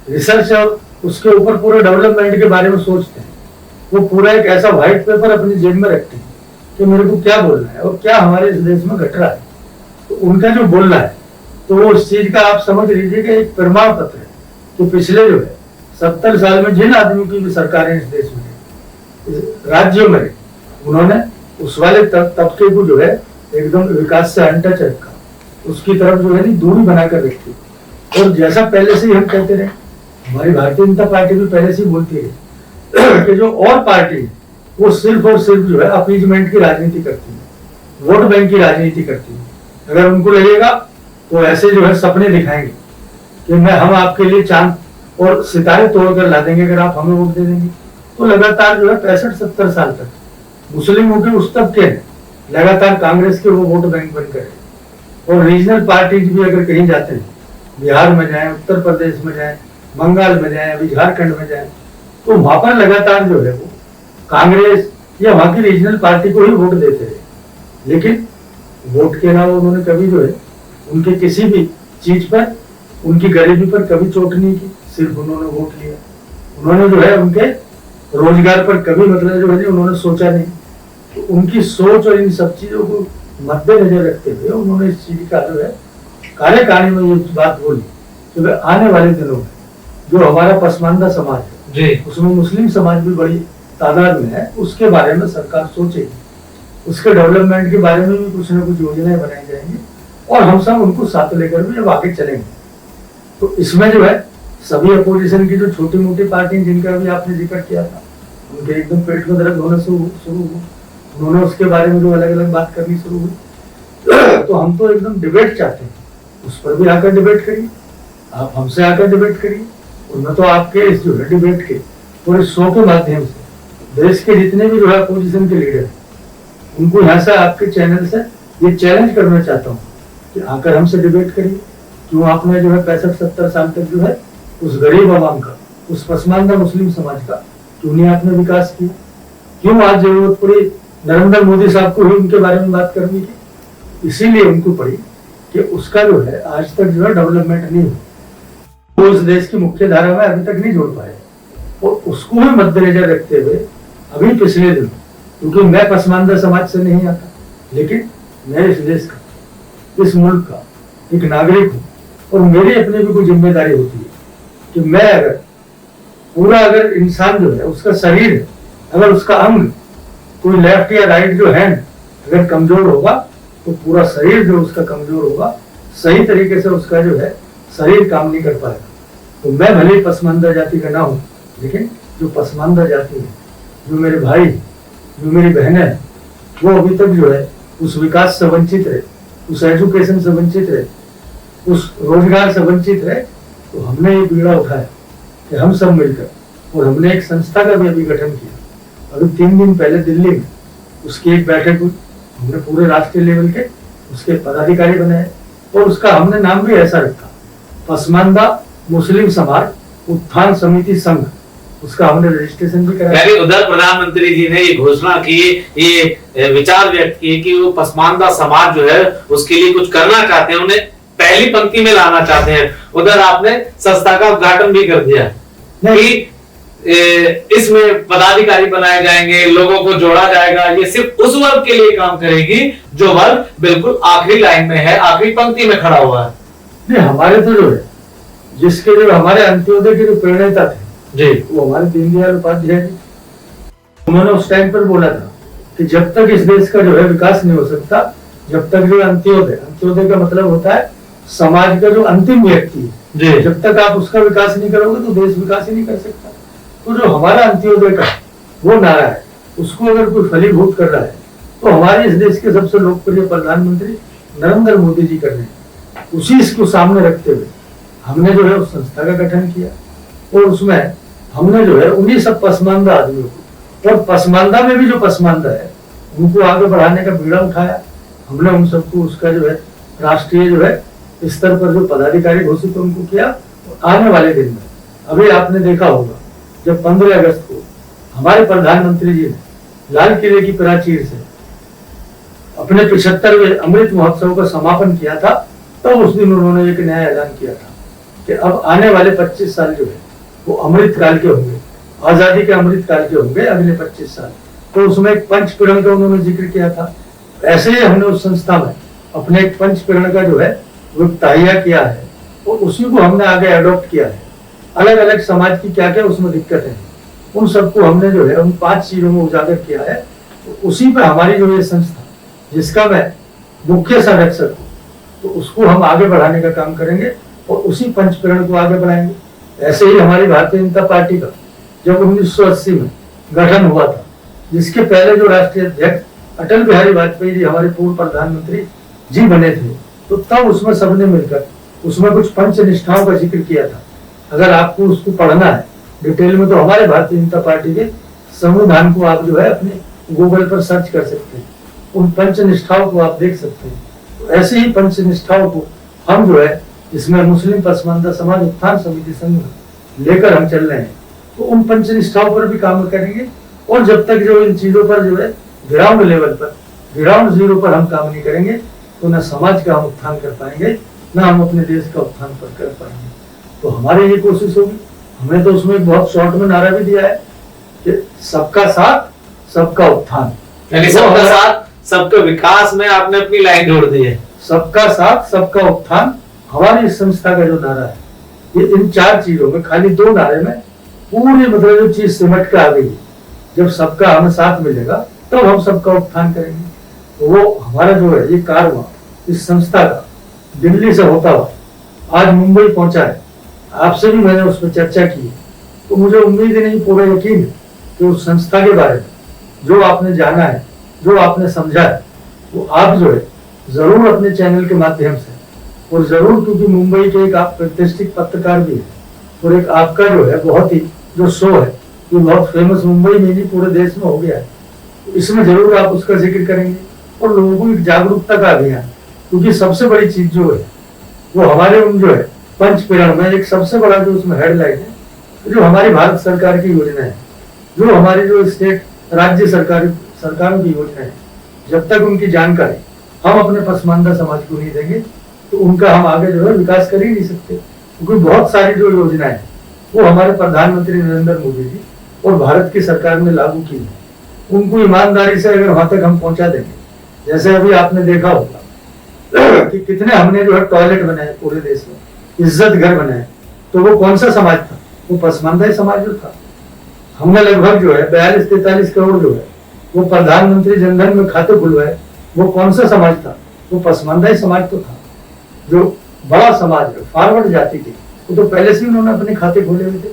रिसर्च, और उसके ऊपर पूरे डेवलपमेंट के बारे में सोचते हैं। वो पूरा एक ऐसा व्हाइट पेपर अपनी जेब में रखते हैं कि मेरे को क्या बोलना है और क्या हमारे इस देश में घट रहा है। तो उनका जो बोलना है, तो वो उस चीज का आप समझ लीजिए कि एक प्रमाण पत्र है कि पिछले जो है 70 साल में जिन आदमियों की भी सरकारें इस देश में, इस राज्यों में, उन्होंने उस वाले तबके को जो है एकदम विकास से अनटच रखा, उसकी तरफ जो है दूरी बनाकर रखी। और जैसा पहले से ही हम कहते रहे, हमारी भारतीय जनता पार्टी भी पहले से ही बोलती है कि जो और पार्टी है वो सिर्फ और सिर्फ जो है अपीजमेंट की राजनीति करती है, वोट बैंक की राजनीति करती है। अगर उनको लगेगा तो ऐसे जो है सपने दिखाएंगे कि हम आपके लिए चांद और सितारे तोड़कर ला देंगे अगर आप हमें वोट दे देंगे। तो लगातार जो है 65-70 साल तक मुस्लिमों के उस तबके ने लगातार कांग्रेस के वो वोट बैंक बनकर है। और रीजनल पार्टीज भी अगर कहीं जाते हैं, बिहार में जाए, उत्तर प्रदेश में जाए, बंगाल में जाए, अभी झारखंड में जाए, तो वहां पर लगातार जो है वो कांग्रेस या वहां की रीजनल पार्टी को ही वोट देते रहे। लेकिन वोट के अलावा उन्होंने कभी जो है उनके किसी भी चीज पर, उनकी गरीबी पर कभी चोट नहीं की, सिर्फ उन्होंने वोट लिया। उन्होंने जो है उनके रोजगार पर कभी मतलब जो है उन्होंने सोचा नहीं। तो उनकी सोच और इन सब चीजों को मद्देनजर रखते हुए उन्होंने इस चीज का जो है कार्यकारिणी में ये बात बोली कि आने वाले दिनों में जो हमारा पसमानदा समाज है जी, उसमें मुस्लिम समाज भी बड़ी तादाद में है, उसके बारे में सरकार सोचेगी, उसके डेवलपमेंट के बारे में भी कुछ न कुछ योजनाएं बनाई जाएंगी और हम सब उनको साथ लेकर भी अब आगे चलेंगे। तो इसमें जो है सभी अपोजिशन की जो छोटी मोटी पार्टी जिनका भी आपने जिक्र किया था, उनके एकदम पेट में दर्द होना शुरू हुआ, उन्होंने उसके बारे में जो अलग अलग बात करनी शुरू हुई। तो हम तो एकदम डिबेट चाहते हैं, उस पर भी आकर डिबेट करिए, आप हमसे आकर डिबेट करिए। और मैं तो आपके इस जो है डिबेट के पूरे शो के माध्यम से देश के जितने भी जो है अपोजिशन के लीडर उनको यहाँ से आपके चैनल से ये चैलेंज करना चाहता हूँ कि आकर हमसे डिबेट करिए। क्यों आपने जो है 65-70 साल तक जो है उस गरीब आवाम का, उस पसमानदा मुस्लिम समाज का क्यों नहीं आपने विकास किया? क्यों आज जरूरत पड़ी नरेंद्र मोदी साहब को ही उनके बारे में बात करने की? इसीलिए उनको पड़ी कि उसका जो है आज तक जो है डेवलपमेंट नहीं हुआ, वो इस देश की मुख्य धारा में अभी तक नहीं जोड़ पाए। और उसको भी मद्देनजर रखते हुए अभी पिछले दिन, क्योंकि मैं पसमानदा समाज से नहीं आता, लेकिन मैं इस देश का, इस मुल्क का एक नागरिक हूँ और मेरी अपनी भी कोई जिम्मेदारी होती है कि मैं अगर पूरा, अगर इंसान जो है उसका शरीर है, अगर उसका अंग कोई लेफ्ट या राइट जो हैंड अगर कमजोर होगा तो पूरा शरीर जो उसका कमजोर होगा, सही तरीके से उसका जो है शरीर काम नहीं कर पाएगा। तो मैं भले पसमानदा जाति का ना हूँ, लेकिन जो पसमानदा जाति है, जो मेरे भाई, जो मेरी बहनें हैं, वो अभी तक जो है उस विकास से वंचित रहे, उस एजुकेशन से वंचित रहे, उस रोजगार से वंचित रहे। तो हमने ये बीड़ा उठाया कि हम सब मिलकर, और हमने एक संस्था का भी अभी गठन किया। अभी 3 दिन पहले दिल्ली में उसकी एक बैठक हुई, हमने पूरे राष्ट्रीय लेवल के उसके पदाधिकारी बनाए और उसका हमने नाम भी ऐसा रखा, पसमानदा मुस्लिम समाज उत्थान समिति संघ। उसका हमने रजिस्ट्रेशन भी कराया। उधर प्रधानमंत्री जी ने ये घोषणा की, ये विचार व्यक्त किए कि वो पसमानदा समाज जो है उसके लिए कुछ करना चाहते हैं, उन्हें पहली पंक्ति में लाना चाहते हैं। उधर आपने संस्था का उद्घाटन भी कर दिया कि इसमें पदाधिकारी बनाए जाएंगे, लोगों को जोड़ा जाएगा। ये सिर्फ उस वर्ग के लिए काम करेगी जो वर्ग बिल्कुल आखिरी लाइन में है, आखिरी पंक्ति में खड़ा हुआ है। नहीं, हमारे तो जो है जिसके जो हमारे अंत्योदय के जो प्रणेता थे जी, वो हमारे दीनदयाल उपाध्याय जी, उन्होंने उस टाइम पर बोला था कि जब तक इस देश का जो है विकास नहीं हो सकता, जब तक जो अंत्योदय, अंत्योदय का मतलब होता है समाज का जो अंतिम व्यक्ति है, जब तक आप उसका विकास नहीं करोगे तो देश विकास ही नहीं कर सकता। तो जो हमारा अंत्योदय का वो नारा है, उसको अगर कोई फलीभूत कर रहा है तो हमारे इस देश के सबसे लोकप्रिय प्रधानमंत्री नरेंद्र मोदी जी कर रहे हैं। उसी इसको सामने रखते हुए हमने जो है उस संस्था का गठन किया और उसमें हमने जो है उन्हीं सब पसमानदा आदमियों को, और पसमानदा में भी जो पसमानदा है, उनको आगे बढ़ाने का बीड़ा उठाया। हमने उन सबको उसका जो है राष्ट्रीय जो है स्तर पर जो पदाधिकारी घोषित उनको किया। आने वाले दिन में अभी आपने देखा होगा जब 15 अगस्त को हमारे प्रधानमंत्री जी ने लाल किले की प्राचीर से अपने 75वें अमृत महोत्सव का समापन किया था, तब उस दिन उन्होंने एक नया ऐलान किया था कि अब आने वाले 25 साल जो है वो अमृत काल के होंगे, आजादी के अमृत काल के होंगे अगले 25 साल। तो उसमें एक पंचपीड़न का उन्होंने जिक्र किया था। ऐसे ही हमने उस संस्था में अपने एक पंचपीड़न का जो है वो तहिया किया है और उसी को हमने आगे अडॉप्ट किया है। अलग अलग समाज की क्या क्या उसमें दिक्कत है, उन सबको हमने जो है उन 5 चीजों में उजागर किया है। तो उसी पर हमारी जो ये संस्था जिसका मैं मुख्य संरक्षक हूँ, तो उसको हम आगे बढ़ाने का काम करेंगे और उसी पंचपीड़न को आगे बढ़ाएंगे। ऐसे ही हमारी भारतीय जनता पार्टी का जब 1980 में गठन हुआ था, जिसके पहले जो राष्ट्रीय अध्यक्ष अटल बिहारी वाजपेयी जी हमारे पूर्व प्रधानमंत्री जी बने थे, तो तब उसमें सबने मिलकर उसमें कुछ पंच निष्ठाओं का जिक्र किया था। अगर आपको उसको पढ़ना है डिटेल में तो हमारे भारतीय जनता पार्टी के संविधान को आप जो है अपने गूगल पर सर्च कर सकते हैं, उन पंच निष्ठाओं को आप देख सकते हैं। तो ऐसे ही पंच निष्ठाओं को हम जो है इसमें मुस्लिम पसमानदा समाज उत्थान समिति संघ लेकर हम चल रहे हैं, तो उन पंच निष्ठाओं पर भी काम करेंगे। और जब तक जो इन चीजों पर जो है ग्राउंड लेवल पर, ग्राउंड जीरो पर हम काम नहीं करेंगे, तो न समाज का हम उत्थान कर पाएंगे, न हम अपने देश का उत्थान पर कर पाएंगे। तो हमारी ये कोशिश होगी। हमने तो उसमें एक बहुत शॉर्ट में नारा भी दिया है कि सबका साथ सबका उत्थान, यानी सबका साथ सबका विकास में आपने अपनी लाइन जोड़ दी है। सबका साथ सबका उत्थान हमारी इस संस्था का जो नारा है, ये इन 4 चीजों में, खाली 2 नारे में पूरी मतलब जो चीज सिमट के आ गई है। जब सबका हमें साथ मिलेगा तब तो हम सबका उत्थान करेंगे। तो वो हमारा जो है ये कारवां इस संस्था का दिल्ली से होता हुआ आज मुंबई पहुंचा है। आपसे भी मैंने उस पर चर्चा की है, तो मुझे उम्मीद ही नहीं, पूरा यकीन है कि उस संस्था के बारे में जो आपने जाना है, जो आपने समझा है, वो आप जो है जरूर अपने चैनल के माध्यम से, और जरूर, क्योंकि मुंबई के एक आप प्रतिष्ठित पत्रकार भी है और एक आपका जो है बहुत ही जो शो है ये बहुत फेमस मुंबई में नहीं पूरे देश में हो गया है, तो इसमें जरूर आप उसका जिक्र करेंगे और लोगों को एक जागरूकता का अभियान। क्योंकि सबसे बड़ी चीज जो है वो हमारे उन जो है पंचपीड़न में एक सबसे बड़ा जो उसमें हेडलाइन है, जो हमारी भारत सरकार की योजना है, जो हमारी जो स्टेट राज्य सरकारों की योजना है, जब तक उनकी जानकारी हम अपने पसमानदा समाज को नहीं देंगे तो उनका हम आगे जो है विकास कर ही नहीं सकते। क्योंकि बहुत सारी जो योजनाएं हैं वो हमारे प्रधानमंत्री नरेंद्र मोदी जी और भारत की सरकार ने लागू की है, उनको ईमानदारी से अगर वहां तक हम पहुंचा देंगे, जैसे अभी आपने देखा होगा कि कितने हमने जो है टॉयलेट बनाए पूरे देश में, इज्जत घर बनाए, तो वो कौन सा समाज था? वो पसमानदा समाज जो था। हमने लगभग जो है 42-43 करोड़ जो है वो प्रधानमंत्री जनधन में खाते खुलवाए, वो कौन सा समाज था? वो पसमानदा समाज तो था। जो बड़ा समाज है फॉरवर्ड जाति की, वो तो पहले से उन्होंने अपने खाते खोले हुए थे।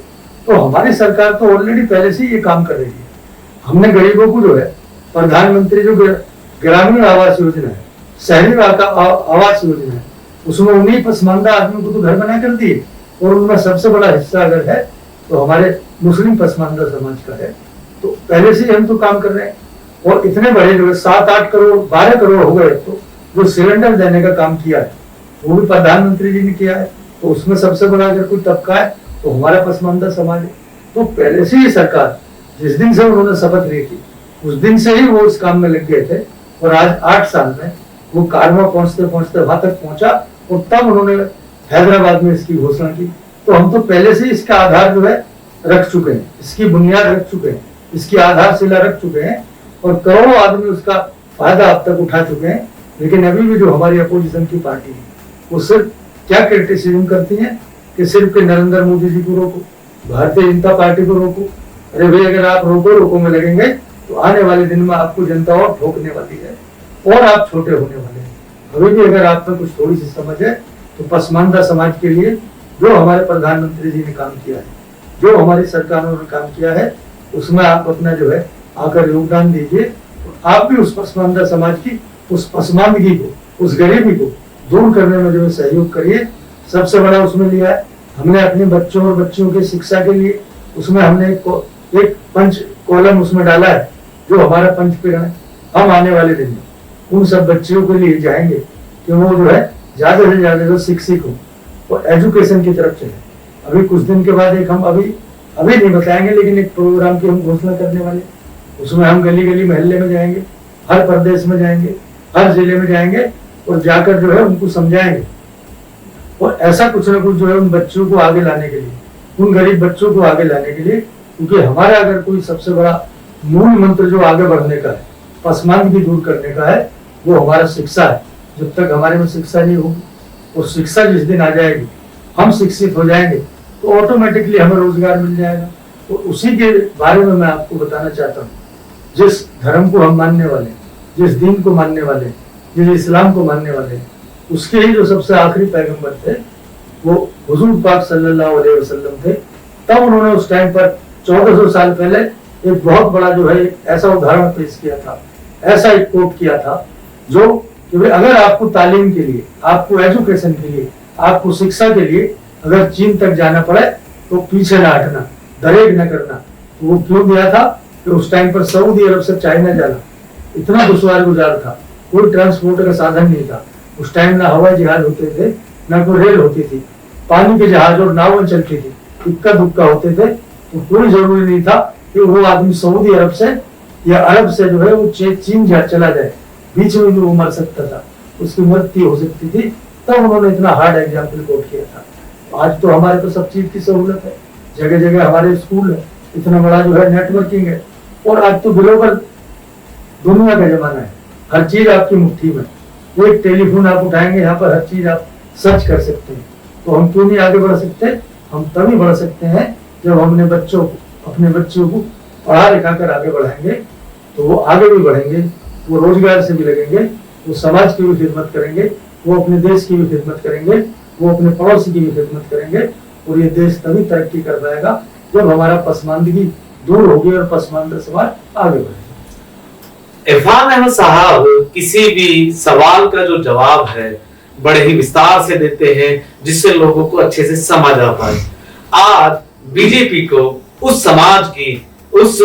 तो हमारी सरकार तो ऑलरेडी पहले से ये काम कर रही है। हमने गरीबों को जो है प्रधानमंत्री जो ग्रामीण आवास योजना है, शहरी आवास योजना है, उसमें उन्हीं पसमानदा आदमी को तो घर बना कर दिए, और उनमें सबसे बड़ा हिस्सा अगर है तो हमारे मुस्लिम पसमानदा समाज का है। तो पहले से हम तो काम कर रहे हैं। और इतने बड़े जो 7-8 करोड़ 12 करोड़ हो गए, तो जो सिलेंडर देने का काम किया है वो भी प्रधानमंत्री जी ने किया है। तो उसमें सबसे बड़ा अगर कोई तबका है तो हमारा पसमानदा समाज है। तो पहले से ही सरकार, जिस दिन से उन्होंने शपथ ली थी उस दिन से ही वो इस काम में लग गए थे, और आज 8 साल में वो कारवां पहुंचते पहुंचते वहां तक पहुंचा, और तब उन्होंने हैदराबाद में इसकी घोषणा की। तो हम तो पहले से इसका आधार जो है रख चुके हैं, इसकी बुनियाद रख चुके हैं, इसकी आधारशिला रख चुके हैं, और करोड़ों आदमी उसका फायदा अब तक उठा चुके हैं। लेकिन अभी भी जो हमारी अपोजिशन की पार्टी है वो सिर्फ क्या क्रिटिसिज्म करती है कि सिर्फ के नरेंद्र मोदी जी को रोको, भारतीय जनता पार्टी को रोको। अरे भाई, अगर आप रोको में लगेंगे तो आने वाले दिन में आपको जनता और ठोकने वाली है और आप छोटे होने वाले हैं। अभी भी अगर आप में कुछ थोड़ी सी समझ है तो पसमानदा समाज के लिए जो हमारे प्रधानमंत्री जी ने काम किया है, जो हमारी सरकारों ने काम किया है, उसमें आप अपना जो है आकर योगदान दीजिए। आप भी उस पसमानदा समाज की उस पसमानदगी को, उस गरीबी को दूर करने में जो है सहयोग करिए। सबसे बड़ा उसमें लिया है हमने अपने बच्चों और बच्चियों की शिक्षा के लिए, उसमें हमने एक पंच कॉलम उसमें डाला है जो हमारा पंचपीड़न है। हम आने वाले दिन में उन सब बच्चियों के लिए जाएंगे कि वो जो है ज्यादा से ज्यादा जो शिक्षित हो वो एजुकेशन की तरफ चले। अभी कुछ दिन के बाद एक हम अभी नहीं बताएंगे, लेकिन एक प्रोग्राम की हम घोषणा करने वाले, उसमें हम गली गली मोहल्ले में जाएंगे, हर प्रदेश में जाएंगे, हर जिले में जाएंगे और जाकर जो है उनको समझाएंगे और ऐसा कुछ ना कुछ जो है उन बच्चों को आगे लाने के लिए, उन गरीब बच्चों को आगे लाने के लिए, क्योंकि हमारा अगर कोई सबसे बड़ा मूल मंत्र जो आगे बढ़ने का है, पसमानगी दूर करने का है, वो हमारा शिक्षा है। जब तक हमारे में शिक्षा नहीं होगी और शिक्षा जिस दिन आ जाएगी, हम शिक्षित हो जाएंगे तो ऑटोमेटिकली हमें रोजगार मिल जाएगा। तो उसी के बारे में मैं आपको बताना चाहता हूँ। जिस धर्म को हम मानने वाले, जिस दीन को मानने वाले, जिस इस्लाम को मानने वाले, उसके ही जो सबसे आखिरी पैगंबर थे वो हुजूर पाक सल्लल्लाहु अलैहि वसल्लम थे। तब उन्होंने उस टाइम पर 1400 साल पहले एक बहुत बड़ा जो है ऐसा उदाहरण पेश किया था, ऐसा एक कोट किया था जो कि भाई अगर आपको तालीम के लिए, आपको एजुकेशन के लिए, आपको शिक्षा के लिए अगर चीन तक जाना पड़े तो पीछे ना हटना, दरेग न करना। तो वो क्यों दिया था कि उस टाइम पर सऊदी अरब से चाइना जाना इतना दुश्वार गुजार था, कोई ट्रांसपोर्ट का साधन नहीं था। उस टाइम ना हवाई जहाज होते थे, ना कोई रेल होती थी, पानी के जहाज और नावें चलती थी, इक्का दुक्का होते थे। तो कोई जरूरी नहीं था कि वो आदमी सऊदी अरब से या अरब से जो है वो चीन चला जाए, बीच में भी वो मर सकता था, उसकी मृत्यु हो सकती थी। तब उन्होंने इतना हार्ड एग्जाम्पल कोट किया था। आज तो हमारे तो सब चीज की सहूलत है, जगह जगह हमारे स्कूल है, इतना बड़ा जो है नेटवर्किंग है और आज तो ग्लोबल दुनिया का जमाना है, हर चीज आपकी मुट्ठी में। एक टेलीफोन आप उठाएंगे, यहाँ पर हर चीज आप सर्च कर सकते हैं। तो हम क्यों नहीं आगे बढ़ सकते? हम तभी बढ़ सकते हैं जब हम अपने बच्चों को पढ़ा लिखा कर आगे बढ़ाएंगे। तो वो आगे भी बढ़ेंगे, वो रोजगार से भी लगेंगे, वो समाज की भी खिदमत करेंगे, वो अपने देश की भी खिदमत करेंगे, वो अपने पड़ोसी की भी खिदमत करेंगे। और ये देश तभी तरक्की कर पाएगा जब हमारा पसमानदगी दूर होगी और पसमानदा समाज आगे बढ़ेगा। इरफान अहमद साहब किसी भी सवाल का जो जवाब है बड़े ही विस्तार से देते हैं, जिससे लोगों को अच्छे से समझ आ पाए। आज बीजेपी को उस समाज की, उस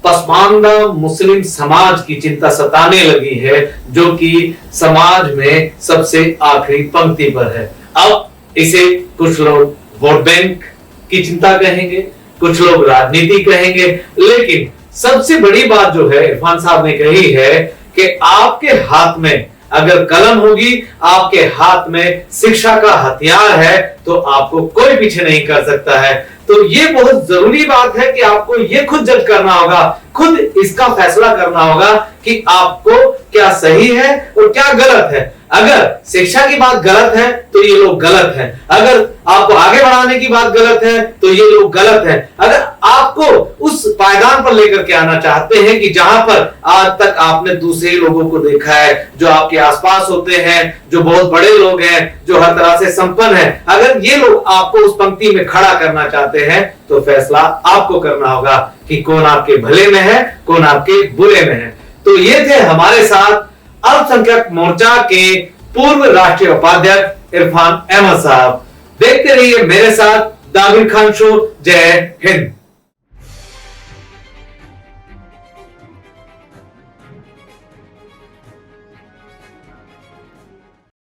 पसमानदा मुस्लिम समाज की चिंता सताने लगी है जो कि समाज में सबसे आखिरी पंक्ति पर है। अब इसे कुछ लोग वोट बैंक की चिंता कहेंगे, कुछ लोग राजनीति कहेंगे, लेकिन सबसे बड़ी बात जो है इरफान साहब ने कही है कि आपके हाथ में अगर कलम होगी, आपके हाथ में शिक्षा का हथियार है, तो आपको कोई पीछे नहीं कर सकता है। तो ये बहुत जरूरी बात है कि आपको ये खुद जज करना होगा, खुद इसका फैसला करना होगा कि आपको क्या सही है और क्या गलत है। अगर शिक्षा की बात गलत है तो ये लोग गलत हैं, अगर आपको आगे बढ़ाने की बात गलत है तो ये लोग गलत हैं, अगर आपको उस पायदान पर लेकर के आना चाहते हैं कि जहां पर आज तक आपने दूसरे लोगों को देखा है जो आपके आसपास होते हैं, जो बहुत बड़े लोग हैं, जो हर तरह से संपन्न हैं, अगर ये लोग आपको उस पंक्ति में खड़ा करना चाहते हैं तो फैसला आपको करना होगा कि कौन आपके भले में है, कौन आपके बुरे में है। तो ये थे हमारे साथ अल्पसंख्यक मोर्चा के पूर्व राष्ट्रीय उपाध्यक्ष इरफान अहमद साहब। देखते रहिए मेरे साथ दाबिर खान शो। जय हिंद।